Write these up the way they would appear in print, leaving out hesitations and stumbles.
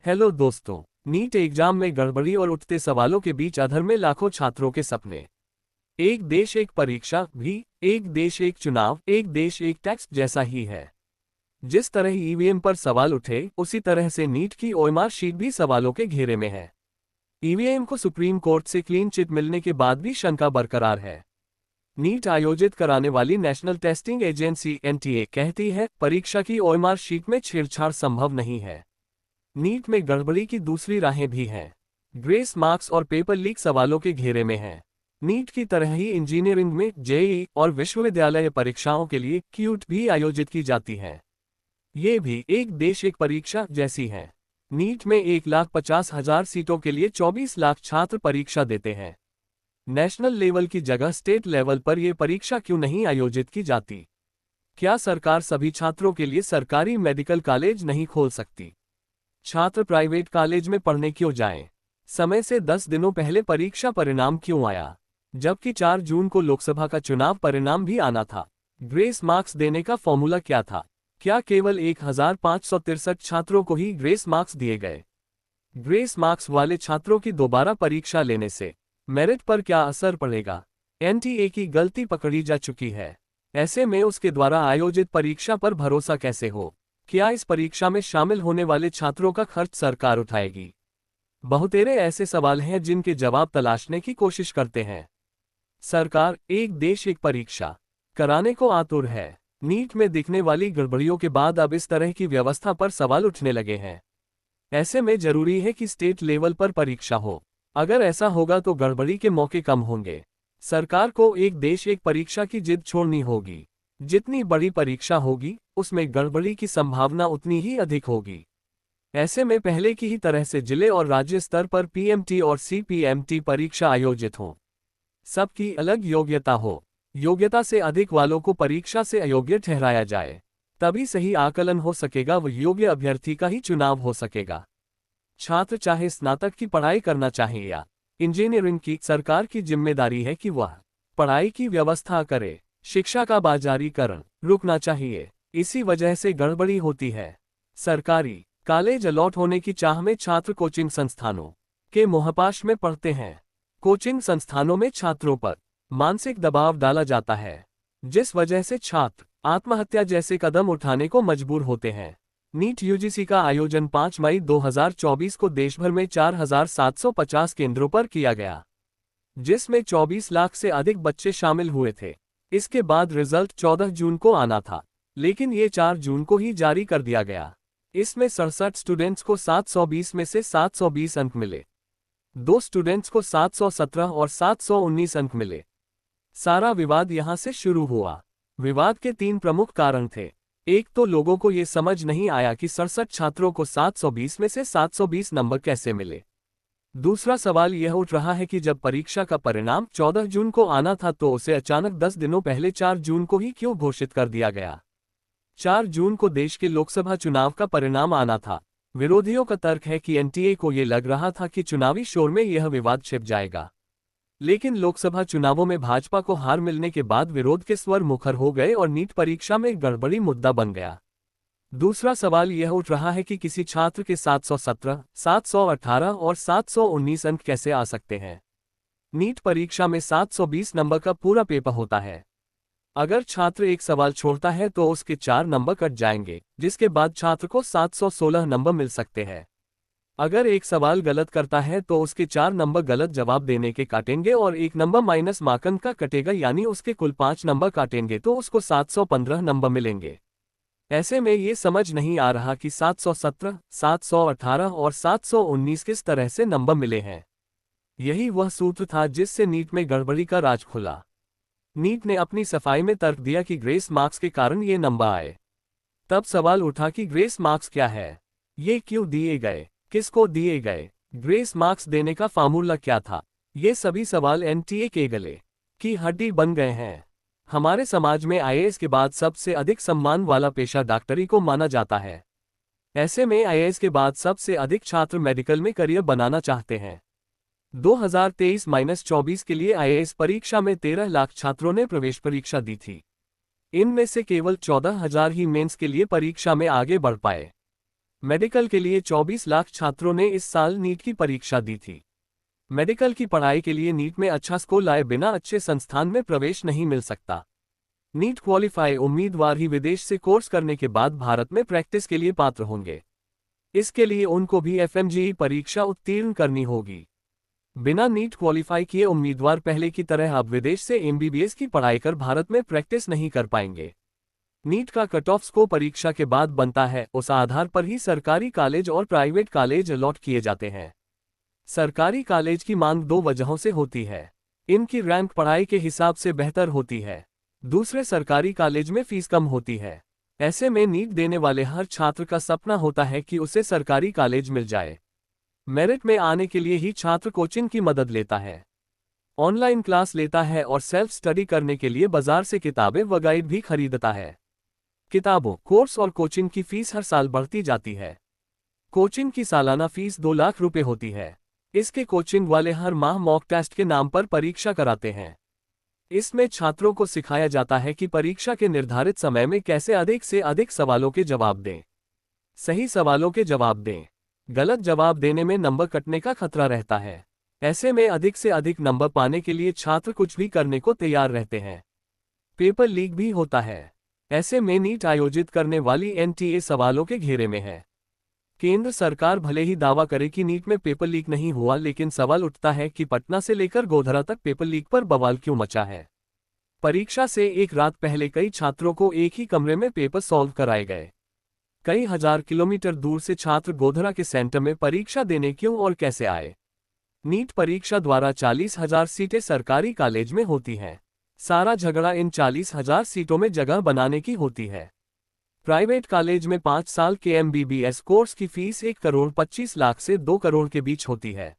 Hello दोस्तों। NEET exam में गड़बड़ी और उठते सवालों के बीच अधर में लाखों छात्रों के सपने। एक देश एक परीक्षा भी एक देश एक चुनाव एक देश एक टैक्स जैसा ही है। जिस तरह ईवीएम पर सवाल उठे उसी तरह से नीट की ओएमआर शीट भी सवालों के घेरे में है। ईवीएम को सुप्रीम कोर्ट से क्लीन चिट मिलने के बाद भी शंका बरकरार है। नीट आयोजित कराने वाली नेशनल टेस्टिंग एजेंसी एनटीए कहती है परीक्षा की ओएमआर शीट में छेड़छाड़ संभव नहीं है। नीट में गड़बड़ी की दूसरी राहें भी हैं। ग्रेस मार्क्स और पेपर लीक सवालों के घेरे में हैं। नीट की तरह ही इंजीनियरिंग में जेईई और विश्वविद्यालय परीक्षाओं के लिए क्यूट भी आयोजित की जाती हैं। ये भी एक देश एक परीक्षा जैसी हैं। नीट में 1,50,000 सीटों के लिए 24 लाख छात्र परीक्षा देते हैं। नेशनल लेवल की जगह स्टेट लेवल पर यह परीक्षा क्यों नहीं आयोजित की जाती? क्या सरकार सभी छात्रों के लिए सरकारी मेडिकल कॉलेज नहीं खोल सकती? छात्र प्राइवेट कॉलेज में पढ़ने क्यों जाएं? समय से 10 दिनों पहले परीक्षा परिणाम क्यों आया, जबकि 4 जून को लोकसभा का चुनाव परिणाम भी आना था? ग्रेस मार्क्स देने का फॉर्मूला क्या था? क्या केवल 1,563 छात्रों को ही ग्रेस मार्क्स दिए गए? ग्रेस मार्क्स वाले छात्रों की दोबारा परीक्षा लेने से मेरिट पर क्या असर पड़ेगा? एनटीए की गलती पकड़ी जा चुकी है। ऐसे में उसके द्वारा आयोजित परीक्षा पर भरोसा कैसे हो? क्या इस परीक्षा में शामिल होने वाले छात्रों का खर्च सरकार उठाएगी? बहुतेरे ऐसे सवाल हैं जिनके जवाब तलाशने की कोशिश करते हैं। सरकार एक देश एक परीक्षा कराने को आतुर है। नीट में दिखने वाली गड़बड़ियों के बाद अब इस तरह की व्यवस्था पर सवाल उठने लगे हैं। ऐसे में जरूरी है कि स्टेट लेवल पर परीक्षा हो। अगर ऐसा होगा तो गड़बड़ी के मौके कम होंगे। सरकार को एक देश एक परीक्षा की जिद छोड़नी होगी। जितनी बड़ी परीक्षा होगी उसमें गड़बड़ी की संभावना उतनी ही अधिक होगी। ऐसे में पहले की ही तरह से जिले और राज्य स्तर पर पीएमटी और सीपीएमटी परीक्षा आयोजित हो। सबकी अलग योग्यता हो। योग्यता से अधिक वालों को परीक्षा से अयोग्य ठहराया जाए, तभी सही आकलन हो सकेगा व योग्य अभ्यर्थी का ही चुनाव हो सकेगा। छात्र चाहे स्नातक की पढ़ाई करना चाहे या इंजीनियरिंग की, सरकार की जिम्मेदारी है कि वह पढ़ाई की व्यवस्था करे। शिक्षा का बाजारीकरण रुकना चाहिए। इसी वजह से गड़बड़ी होती है। सरकारी कॉलेज अलॉट होने की चाह में छात्र कोचिंग संस्थानों के मोहपाश में पढ़ते हैं। कोचिंग संस्थानों में छात्रों पर मानसिक दबाव डाला जाता है, जिस वजह से छात्र आत्महत्या जैसे कदम उठाने को मजबूर होते हैं। नीट यूजीसी का आयोजन 5 मई 2024 को देशभर में 4,750 केंद्रों पर किया गया, जिसमें 24 लाख से अधिक बच्चे शामिल हुए थे। इसके बाद रिजल्ट 14 जून को आना था, लेकिन ये 4 जून को ही जारी कर दिया गया। इसमें 67 स्टूडेंट्स को 720 में से 720 अंक मिले। 2 स्टूडेंट्स को 717 और 719 अंक मिले। सारा विवाद यहां से शुरू हुआ। विवाद के 3 प्रमुख कारण थे। एक तो लोगों को ये समझ नहीं आया कि 67 छात्रों को 720 में से 720 नंबर कैसे मिले। दूसरा सवाल यह उठ रहा है कि जब परीक्षा का परिणाम 14 जून को आना था तो उसे अचानक 10 दिनों पहले 4 जून को ही क्यों घोषित कर दिया गया? 4 जून को देश के लोकसभा चुनाव का परिणाम आना था। विरोधियों का तर्क है कि एनटीए को ये लग रहा था कि चुनावी शोर में यह विवाद छिप जाएगा, लेकिन लोकसभा चुनावों में भाजपा को हार मिलने के बाद विरोध के स्वर मुखर हो गए और नीट परीक्षा में गड़बड़ी मुद्दा बन गया। दूसरा सवाल यह उठ रहा है कि किसी छात्र के 717, 718 और 719 अंक कैसे आ सकते हैं? नीट परीक्षा में 720 नंबर का पूरा पेपर होता है। अगर छात्र एक सवाल छोड़ता है तो उसके 4 नंबर कट जाएंगे, जिसके बाद छात्र को 716 नंबर मिल सकते हैं। अगर एक सवाल गलत करता है तो उसके 4 नंबर गलत जवाब देने के काटेंगे और 1 नंबर माइनस मार्कन का कटेगा, यानी उसके कुल 5 नंबर काटेंगे तो उसको 715 नंबर मिलेंगे। ऐसे में ये समझ नहीं आ रहा कि 717, 718 और 719 किस तरह से नंबर मिले हैं। यही वह सूत्र था जिससे नीट में गड़बड़ी का राज खुला। नीट ने अपनी सफाई में तर्क दिया कि ग्रेस मार्क्स के कारण ये नंबर आए। तब सवाल उठा कि ग्रेस मार्क्स क्या है, ये क्यों दिए गए, किसको दिए गए, ग्रेस मार्क्स देने का फार्मूला क्या था? ये सभी सवाल एनटीए के गले की हड्डी बन गए हैं। हमारे समाज में आईएएस के बाद सबसे अधिक सम्मान वाला पेशा डॉक्टरी को माना जाता है। ऐसे में आईएएस के बाद सबसे अधिक छात्र मेडिकल में करियर बनाना चाहते हैं। 2023-24 के लिए आईएएस परीक्षा में 13 लाख छात्रों ने प्रवेश परीक्षा दी थी। इनमें से केवल 14,000 ही मेंस के लिए परीक्षा में आगे बढ़ पाए। मेडिकल के लिए 24 लाख छात्रों ने इस साल नीट की परीक्षा दी थी। मेडिकल की पढ़ाई के लिए नीट में अच्छा स्कोर लाए बिना अच्छे संस्थान में प्रवेश नहीं मिल सकता। नीट क्वालिफाई उम्मीदवार ही विदेश से कोर्स करने के बाद भारत में प्रैक्टिस के लिए पात्र होंगे। इसके लिए उनको भी एफएमजीई परीक्षा उत्तीर्ण करनी होगी। बिना नीट क्वालिफाई किए उम्मीदवार पहले की तरह अब विदेश से एमबीबीएस की पढ़ाई कर भारत में प्रैक्टिस नहीं कर पाएंगे। नीट का कट ऑफ स्कोर परीक्षा के बाद बनता है, उस आधार पर ही सरकारी कॉलेज और प्राइवेट कॉलेज अलॉट किए जाते हैं। सरकारी कॉलेज की मांग दो वजहों से होती है। इनकी रैंक पढ़ाई के हिसाब से बेहतर होती है, दूसरे सरकारी कॉलेज में फीस कम होती है। ऐसे में नीट देने वाले हर छात्र का सपना होता है कि उसे सरकारी कॉलेज मिल जाए। मेरिट में आने के लिए ही छात्र कोचिंग की मदद लेता है, ऑनलाइन क्लास लेता है और सेल्फ स्टडी करने के लिए बाजार से किताबें व गाइड भी खरीदता है। किताबों, कोर्स और कोचिंग की फीस हर साल बढ़ती जाती है। कोचिंग की सालाना फीस 2 लाख रुपए होती है। इसके कोचिंग वाले हर माह मॉक टेस्ट के नाम पर परीक्षा कराते हैं। इसमें छात्रों को सिखाया जाता है कि परीक्षा के निर्धारित समय में कैसे अधिक से अधिक सवालों के जवाब दें, सही सवालों के जवाब दें। गलत जवाब देने में नंबर कटने का खतरा रहता है। ऐसे में अधिक से अधिक नंबर पाने के लिए छात्र कुछ भी करने को तैयार रहते हैं। पेपर लीक भी होता है। ऐसे में नीट आयोजित करने वाली एनटीए सवालों के घेरे में है। केंद्र सरकार भले ही दावा करे कि नीट में पेपर लीक नहीं हुआ, लेकिन सवाल उठता है कि पटना से लेकर गोधरा तक पेपर लीक पर बवाल क्यों मचा है। परीक्षा से एक रात पहले कई छात्रों को एक ही कमरे में पेपर सॉल्व कराए गए। कई हजार किलोमीटर दूर से छात्र गोधरा के सेंटर में परीक्षा देने क्यों और कैसे आए। नीट परीक्षा द्वारा 40,000 सीटें सरकारी कॉलेज में होती हैं। सारा झगड़ा इन 40,000 सीटों में जगह बनाने की होती है। प्राइवेट कॉलेज में 5 साल के एमबीबीएस कोर्स की फीस 1,25,00,000 से 2 करोड़ के बीच होती है।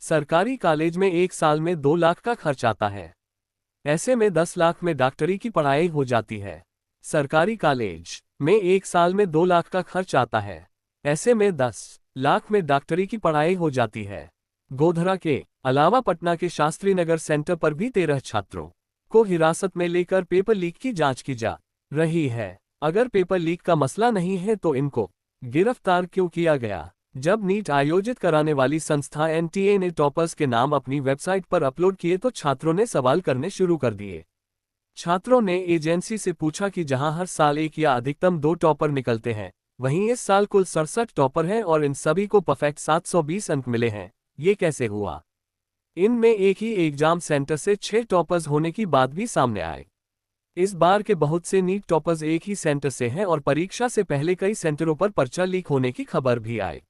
सरकारी कॉलेज में 1 साल में 2 लाख का खर्च आता है। ऐसे में 10 लाख में डॉक्टरी की पढ़ाई हो जाती है। सरकारी कॉलेज में 1 साल में 2 लाख का खर्च आता है। ऐसे में 10 लाख में डॉक्टरी की पढ़ाई हो जाती है। गोधरा के अलावा पटना के शास्त्री नगर सेंटर पर भी 13 छात्रों को हिरासत में लेकर पेपर लीक की जांच की जा रही है। अगर पेपर लीक का मसला नहीं है तो इनको गिरफ्तार क्यों किया गया? जब नीट आयोजित कराने वाली संस्था एनटीए ने टॉपर्स के नाम अपनी वेबसाइट पर अपलोड किए तो छात्रों ने सवाल करने शुरू कर दिए। छात्रों ने एजेंसी से पूछा कि जहां हर साल 1 या अधिकतम 2 टॉपर निकलते हैं, वहीं इस साल कुल 67 टॉपर हैं और इन सभी को परफेक्ट 720 अंक मिले हैं, ये कैसे हुआ? इनमें एक ही एग्जाम सेंटर से 6 टॉपर्स होने की बात भी सामने आई। इस बार के बहुत से नीट टॉपर्स एक ही सेंटर से हैं और परीक्षा से पहले कई सेंटरों पर पर्चा लीक होने की खबर भी आई।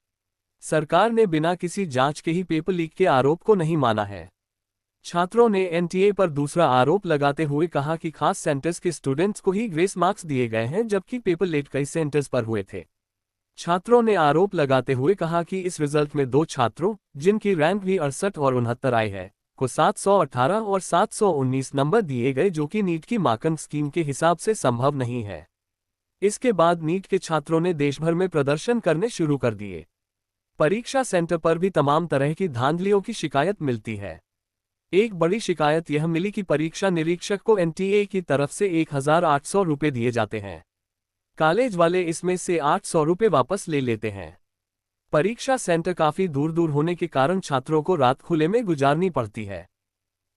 सरकार ने बिना किसी जांच के ही पेपर लीक के आरोप को नहीं माना है। छात्रों ने एनटीए पर दूसरा आरोप लगाते हुए कहा कि खास सेंटर्स के स्टूडेंट्स को ही ग्रेस मार्क्स दिए गए हैं, जबकि पेपर लेट कई सेंटर्स पर हुए थे। छात्रों ने आरोप लगाते हुए कहा कि इस रिजल्ट में 2 छात्रों, जिनकी रैंक भी 68 और 69 आई है, को 718 और 719 नंबर दिए गए, जो कि नीट की मार्कन स्कीम के हिसाब से संभव नहीं है। इसके बाद नीट के छात्रों ने देश भर में प्रदर्शन करने शुरू कर दिए। परीक्षा सेंटर पर भी तमाम तरह की धांधलियों की शिकायत मिलती है। एक बड़ी शिकायत यह मिली कि परीक्षा निरीक्षक को एनटीए की तरफ से 1,800 रुपये दिए जाते हैं। कॉलेज वाले इसमें से 800 रुपये वापस ले लेते हैं। परीक्षा सेंटर काफी दूर दूर होने के कारण छात्रों को रात खुले में गुजारनी पड़ती है।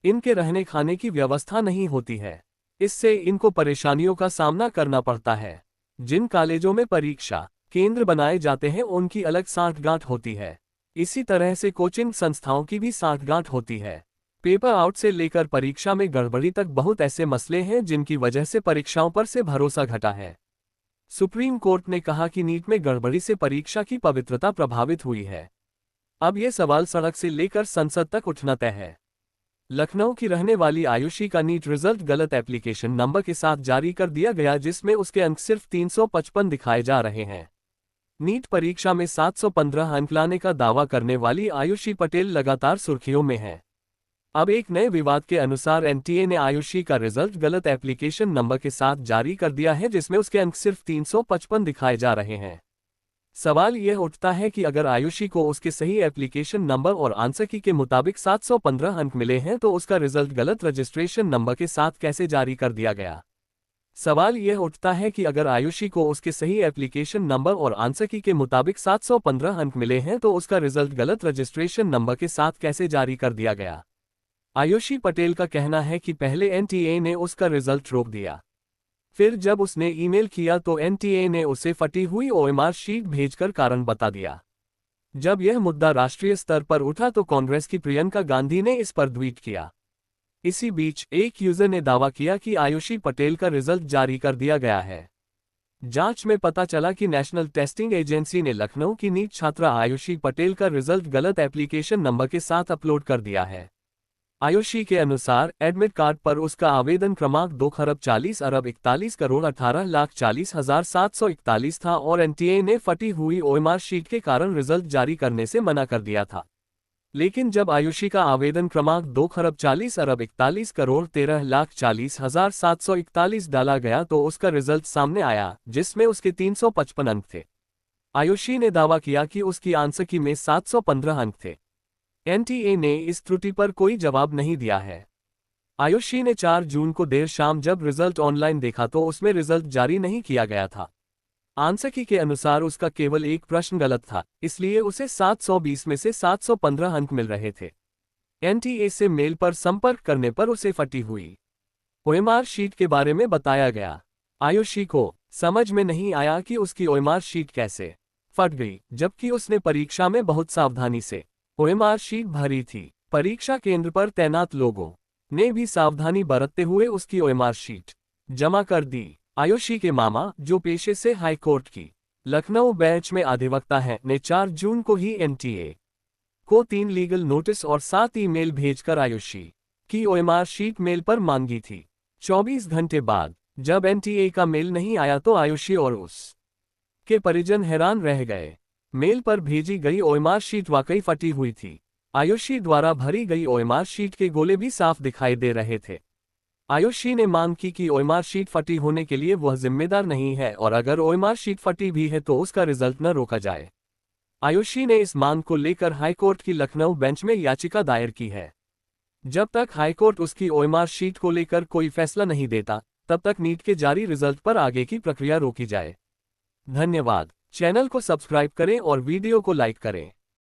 इनके रहने खाने की व्यवस्था नहीं होती है। इससे इनको परेशानियों का सामना करना पड़ता है। जिन कॉलेजों में परीक्षा केंद्र बनाए जाते हैं उनकी अलग सांठगांठ होती है। इसी तरह से कोचिंग संस्थाओं की भी सांठगांठ होती है। पेपर आउट से लेकर परीक्षा में गड़बड़ी तक बहुत ऐसे मसले हैं जिनकी वजह से परीक्षाओं पर से भरोसा घटा है। सुप्रीम कोर्ट ने कहा कि नीट में गड़बड़ी से परीक्षा की पवित्रता प्रभावित हुई है। अब ये सवाल सड़क से लेकर संसद तक उठना तय है। लखनऊ की रहने वाली आयुषी का नीट रिजल्ट गलत एप्लीकेशन नंबर के साथ जारी कर दिया गया, जिसमें उसके अंक सिर्फ 355 दिखाए जा रहे हैं। नीट परीक्षा में 715 अंक लाने का दावा करने वाली आयुषी पटेल लगातार सुर्खियों में है। अब एक नए विवाद के अनुसार एनटीए ने आयुषी का रिजल्ट गलत एप्लीकेशन नंबर के साथ जारी कर दिया है, जिसमें उसके अंक सिर्फ 355 दिखाए जा रहे हैं। सवाल यह उठता है कि अगर आयुषी को उसके सही एप्लीकेशन नंबर और आंसर की के मुताबिक 715 अंक मिले हैं तो उसका रिजल्ट गलत रजिस्ट्रेशन नंबर के साथ कैसे जारी कर दिया गया? सवाल यह उठता है कि अगर आयुषी को उसके सही एप्लीकेशन नंबर और आंसर की के मुताबिक 715 अंक मिले हैं तो उसका रिजल्ट गलत रजिस्ट्रेशन नंबर के साथ कैसे जारी कर दिया गया। आयुषी पटेल का कहना है कि पहले एनटीए ने उसका रिजल्ट रोक दिया। फिर जब उसने ईमेल किया तो एनटीए ने उसे फटी हुई ओएमआर शीट भेजकर कारण बता दिया। जब यह मुद्दा राष्ट्रीय स्तर पर उठा तो कांग्रेस की प्रियंका गांधी ने इस पर ट्वीट किया। इसी बीच एक यूजर ने दावा किया कि आयुषी पटेल का रिजल्ट जारी कर दिया गया है। जांच में पता चला कि नेशनल टेस्टिंग एजेंसी ने लखनऊ की नीट छात्रा आयुषी पटेल का रिजल्ट गलत एप्लीकेशन नंबर के साथ अपलोड कर दिया है। आयुषी के अनुसार एडमिट कार्ड पर उसका आवेदन क्रमांक 2,40,41,18,40,741 था और एनटीए ने फटी हुई ओएमआर शीट के कारण रिजल्ट जारी करने से मना कर दिया था। लेकिन जब आयुषी का आवेदन क्रमांक 2,40,41,13,40,741 डाला गया तो उसका रिजल्ट सामने आया, जिसमें उसके 355 अंक थे। आयुषी ने दावा किया कि उसकी आंसर की में 715 अंक थे। एनटीए ने इस त्रुटि पर कोई जवाब नहीं दिया है। आयुषी ने 4 जून को देर शाम जब रिजल्ट ऑनलाइन देखा तो उसमें रिजल्ट जारी नहीं किया गया था। आंसर की के अनुसार उसका केवल एक प्रश्न गलत था, इसलिए उसे 720 में से 715 अंक मिल रहे थे। एनटीए से मेल पर संपर्क करने पर उसे फटी हुई ओएमआर शीट के बारे में बताया गया। आयुषी को समझ में नहीं आया कि उसकी ओएमआर शीट कैसे फट गई, जबकि उसने परीक्षा में बहुत सावधानी से ओएमआर शीट भरी थी। परीक्षा केंद्र पर तैनात लोगों ने भी सावधानी बरतते हुए उसकी ओएमआर शीट जमा कर दी। आयुषी के मामा, जो पेशे से हाई कोर्ट की लखनऊ बेंच में अधिवक्ता हैं, ने 4 जून को ही एनटीए को 3 लीगल नोटिस और 7 ईमेल भेजकर आयुषी की ओएमआर शीट मेल पर मांगी थी। 24 घंटे बाद जब एनटीए का मेल नहीं आया तो आयुषी और उस के परिजन हैरान रह गए। मेल पर भेजी गई ओएमआर शीट वाकई फटी हुई थी। आयुषी द्वारा भरी गई ओएमआर शीट के गोले भी साफ दिखाई दे रहे थे। आयुषी ने मांग की कि ओएमआर शीट फटी होने के लिए वह जिम्मेदार नहीं है और अगर ओएमआर शीट फटी भी है तो उसका रिजल्ट न रोका जाए। आयुषी ने इस मांग को लेकर हाईकोर्ट की लखनऊ बेंच में याचिका दायर की है। जब तक हाईकोर्ट उसकी ओएमआर शीट को लेकर कोई फैसला नहीं देता, तब तक नीट के जारी रिजल्ट पर आगे की प्रक्रिया रोकी जाए। धन्यवाद। चैनल को सब्सक्राइब करें और वीडियो को लाइक करें।